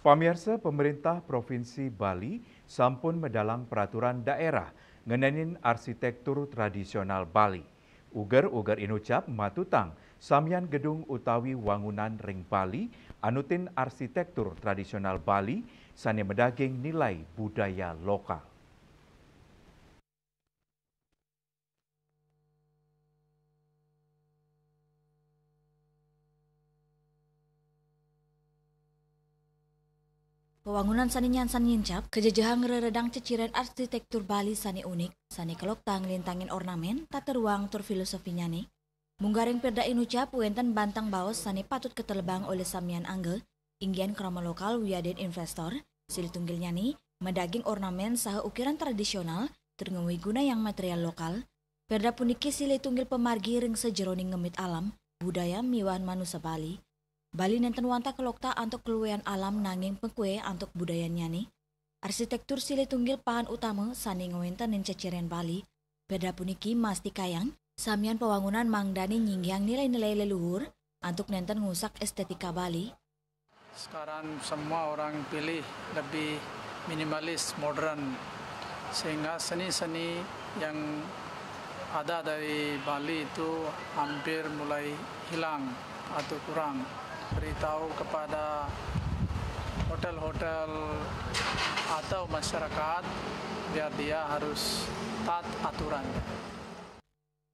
Pamirsa, pemerintah Provinsi Bali sampun medalang peraturan daerah ngenenin arsitektur tradisional Bali. Uger-uger inucap matutang samian gedung utawi wangunan ring Bali anutin arsitektur tradisional Bali sane medaging nilai budaya lokal. Pewangunan sani nyansan nyincap, kejejahang reredang ceciren arsitektur Bali sani unik, sani kelok tang lintangin ornamen, tata ruang tur filosofinya nih. Munggaring perda inucap, wenten bantang baos sani patut ketelebang oleh samian angge, inggian krama lokal wiaden investor, sili tunggilnya nih, medaging ornamen saha ukiran tradisional, terngewui guna yang material lokal. Perda puniki sili tunggil pemargi ring sejeroning ngemit alam, budaya miwan manusia Bali. Bali nenten wanta kelokta antuk keluwean alam nanging pengkue antuk budayanya nih. Arsitektur sili tunggil pahan utama sani ngewenten nen ceciren Bali. Perda puniki masti kayang, samian pewangunan mangdani nyinggiang nilai-nilai leluhur antuk nenten ngusak estetika Bali. Sekarang semua orang pilih lebih minimalis, modern, sehingga seni-seni yang ada dari Bali itu hampir mulai hilang atau kurang. Beritahu kepada hotel-hotel atau masyarakat biar dia harus taat aturan.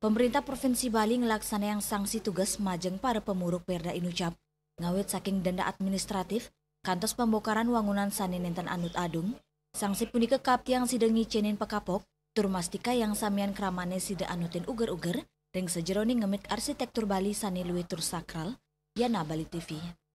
Pemerintah Provinsi Bali ngelaksana yang sanksi tugas majeng para pemuruk perda inucap. Ngawit saking denda administratif, kantos pembokaran wangunan sani nenten anut adung, sanksi punika kapti yang sidang ngicenin pekapok, tur mastika yang samian kramane sida anutin uger-uger, ring sejeroni ngemit arsitektur Bali sani luwih tur sakral, Yana Bali TV.